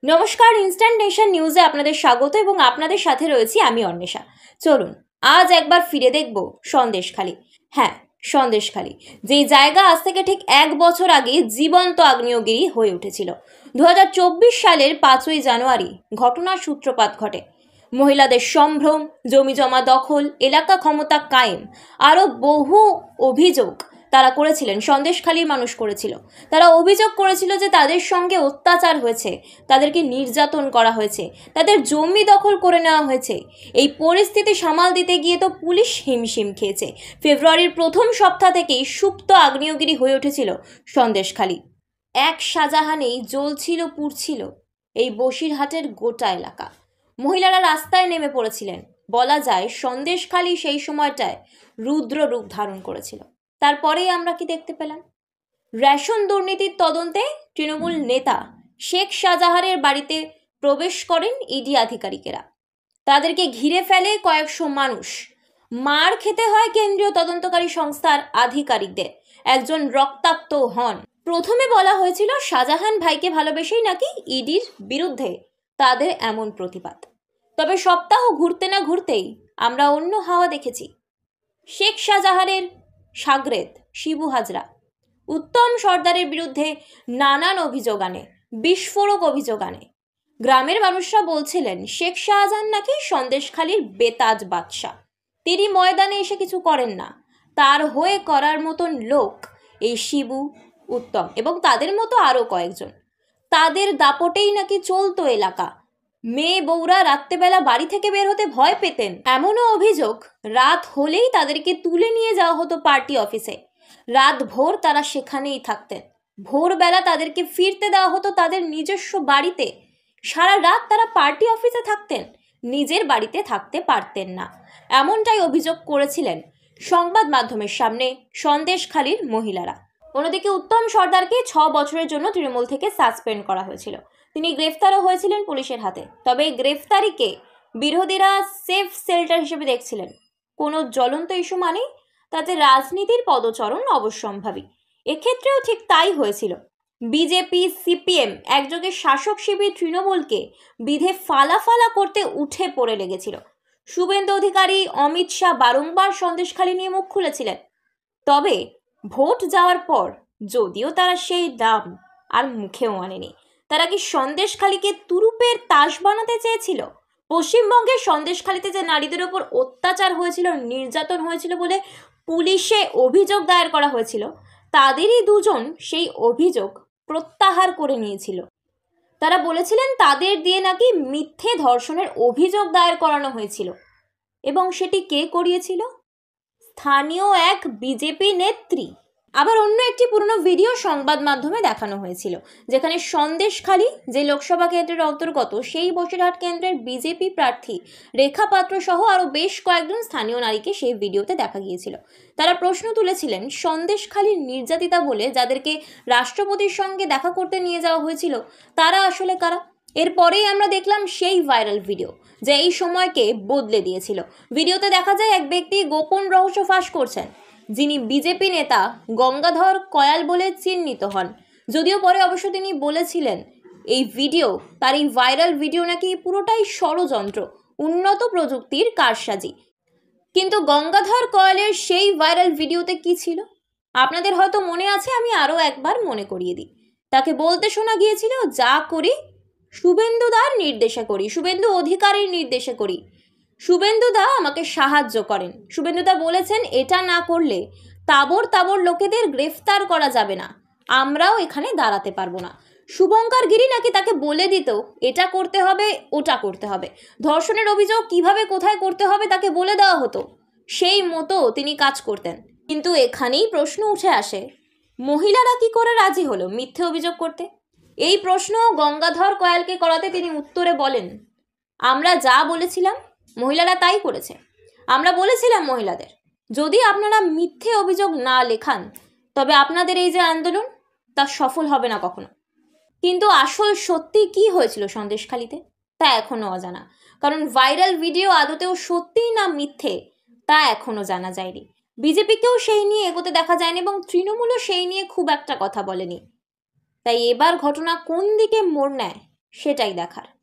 নমস্কার, instant nation নিউজে আপনাদের স্বাগত এবং আপনাদের সাথে রয়েছি আমি অন্বেষা। চলুন আজ একবার ফিরে দেখব সন্দেশখালী। হ্যাঁ, সন্দেশখালী, যেই জায়গা আজ থেকে ঠিক 1 বছর আগে জীবন্ত আগ্নেয়গিরি হয়ে উঠেছিল। 2024 সালের 5ই জানুয়ারি ঘটনার সূত্রপাত ঘটে। মহিলাদের সম্ভ্রম, জমি জমা দখল, এলাকা ক্ষমতা কায়েম, আরও বহু অভিযোগ তারা করেছিলেন, সন্দেশখালীর মানুষ করেছিল। তারা অভিযোগ করেছিল যে তাদের সঙ্গে অত্যাচার হয়েছে, তাদেরকে নির্যাতন করা হয়েছে, তাদের জমি দখল করে নেওয়া হয়েছে। এই পরিস্থিতি সামাল দিতে গিয়ে তো পুলিশ হিমশিম খেয়েছে। ফেব্রুয়ারির প্রথম সপ্তাহ থেকেই সুপ্ত আগ্নেয়গিরি হয়ে উঠেছিল সন্দেশখালী। এক শাহজাহানেই জ্বলছিল, পুড়ছিল এই বসিরহাটের গোটা এলাকা। মহিলারা রাস্তায় নেমে পড়েছিলেন। বলা যায় সন্দেশখালী সেই সময়টায় রুদ্র রূপ ধারণ করেছিল। তারপরেই আমরা কি দেখতে পেলাম? রেশন দুর্নীতির তদন্তে তৃণমূল নেতা শেখ শাহজাহানের বাড়িতে প্রবেশ করেন ইডি আধিকারিকেরা। তাদেরকে ঘিরে ফেলে কয়েকশো মানুষ। মার খেতে হয় কেন্দ্রীয় তদন্তকারী সংস্থার আধিকারিকদের। একজন রক্তাক্ত হন। প্রথমে বলা হয়েছিল শাহজাহান ভাইকে ভালোবেসেই নাকি ইডির বিরুদ্ধে তাদের এমন প্রতিবাদ। তবে সপ্তাহ ঘুরতে না ঘুরতেই আমরা অন্য হাওয়া দেখেছি। শেখ শাহজাহানের সাগরেদ শিবু হাজরা উত্তম সর্দারের বিরুদ্ধে নানান অভিযোগ আনে, বিস্ফোরক অভিযোগ আনে। গ্রামের মানুষরা বলছিলেন শেখ শাহজাহান নাকি সন্দেশখালীর বেতাজ বাদশাহ। তিনি ময়দানে এসে কিছু করেন না, তার হয়ে করার মতন লোক এই শিবু, উত্তম এবং তাদের মতো আরও কয়েকজন। তাদের দাপটেই নাকি চলতো এলাকা। মেয়ে বউরা রাত্রেবেলা বাড়ি থেকে বের হতে ভয় পেতেন। এমনও অভিযোগ, রাত হলেই তাদেরকে তুলে নিয়ে যাওয়া হতো পার্টি অফিসে। রাত ভোর তারা সেখানেই থাকতেন। ভোরবেলা তাদেরকে ফিরতে দেওয়া হতো তাদের নিজস্ব বাড়িতে। সারা রাত তারা পার্টি অফিসে থাকতেন, নিজের বাড়িতে থাকতে পারতেন না। এমনটাই অভিযোগ করেছিলেন সংবাদ মাধ্যমের সামনে সন্দেশখালীর মহিলারা। অন্যদিকে উত্তম সর্দারকে 6 বছরের জন্য তৃণমূল থেকে সাসপেন্ড করা হয়েছিল। তিনি গ্রেফতারও হয়েছিলেন পুলিশের হাতে। তবে এই গ্রেফতারিকে বিরোধীরা সেফ সেল্টার হিসেবে দেখছিলেন। কোনো জ্বলন্ত ইস্যু মানেই তাতে রাজনীতির পদচরণ অবশ্যম্ভাবী। এক্ষেত্রেও ঠিক তাই হয়েছিল। বিজেপি, সিপিএম একযোগে শাসক শিবির তৃণমূলকে বিধে ফালাফালা করতে উঠে পড়ে লেগেছিল। শুভেন্দু অধিকারী, অমিত শাহ বারংবার সন্দেশখালী নিয়ে মুখ খুলেছিলেন। তবে ভোট যাওয়ার পর যদিও তারা সেই দাম আর মুখেও আনেনি। তারা কি সন্দেশখালীকে তুরুপের তাস বানাতে চেয়েছিল? পশ্চিমবঙ্গের সন্দেশখালীতে যে নারীদের ওপর অত্যাচার হয়েছিল, নির্যাতন হয়েছিল বলে পুলিশে অভিযোগ দায়ের করা হয়েছিল, তাদেরই দুজন সেই অভিযোগ প্রত্যাহার করে নিয়েছিল। তারা বলেছিলেন তাদের দিয়ে নাকি মিথ্যে ধর্ষণের অভিযোগ দায়ের করানো হয়েছিল। এবং সেটি কে করিয়েছিল? স্থানীয় এক বিজেপি নেত্রী। আবার অন্য একটি পুরনো ভিডিও সংবাদ মাধ্যমে দেখানো হয়েছিল, যেখানে সন্দেশখালী যে লোকসভা কেন্দ্রের অন্তর্গত সেই বসিরহাট কেন্দ্রের বিজেপি প্রার্থী রেখা পাত্র সহ আরও বেশ কয়েকজন স্থানীয় নারীকে সেই ভিডিওতে দেখা গিয়েছিল। তারা প্রশ্ন তুলেছিলেন সন্দেশখালীর নির্যাতিতা বলে যাদেরকে রাষ্ট্রপতির সঙ্গে দেখা করতে নিয়ে যাওয়া হয়েছিল, তারা আসলে কারা? এরপরেই আমরা দেখলাম সেই ভাইরাল ভিডিও যা এই সময়কে বদলে দিয়েছিল। ভিডিওতে দেখা যায় এক ব্যক্তি গোপন রহস্য ফাঁস করছেন, যিনি বিজেপি নেতা গঙ্গাধর কয়াল বলে চিহ্নিত হন। যদিও পরে অবশ্য তিনি বলেছিলেন এই ভিডিও, তার এই ভাইরাল ভিডিও নাকি পুরোটাই ষড়যন্ত্র, উন্নত প্রযুক্তির কারসাজি। কিন্তু গঙ্গাধর কয়ালের সেই ভাইরাল ভিডিওতে কি ছিল আপনাদের হয়তো মনে আছে, আমি আরও একবার মনে করিয়ে দিই। তাকে বলতে শোনা গিয়েছিল, যা করি শুভেন্দুদার নির্দেশে করি, শুভেন্দু অধিকারীর নির্দেশে করি। শুভেন্দুদা আমাকে সাহায্য করেন। শুভেন্দুদা বলেছেন এটা না করলে তাবর তাবর লোকেদের গ্রেফতার করা যাবে না, আমরাও এখানে দাঁড়াতে পারবো না। শুভঙ্কর গিরি নাকি তাকে বলে দিত এটা করতে হবে, ওটা করতে হবে। ধর্ষণের অভিযোগ কিভাবে কোথায় করতে হবে তাকে বলে দেওয়া হতো, সেই মতো তিনি কাজ করতেন। কিন্তু এখানেই প্রশ্ন উঠে আসে, মহিলারা কি করে রাজি হলো মিথ্যে অভিযোগ করতে? এই প্রশ্ন গঙ্গাধর কয়ালকে করাতে তিনি উত্তরে বলেন, আমরা যা বলেছিলাম মহিলারা তাই করেছে। আমরা বলেছিলাম মহিলাদের, যদি আপনারা মিথ্যে অভিযোগ না লেখান তবে আপনাদের এই যে আন্দোলন তা সফল হবে না কখনো। কিন্তু আসল সত্যি কি হয়েছিল সন্দেশখালীতে তা এখনো অজানা, কারণ ভাইরাল ভিডিও আদতেও সত্যি না মিথ্যে তা এখনো জানা যায়নি। বিজেপিকেও সেই নিয়ে এগোতে দেখা যায়নি এবং তৃণমূলও সেই নিয়ে খুব একটা কথা বলেনি। তাই এবার ঘটনা কোন দিকে মোড় নেয় সেটাই দেখার।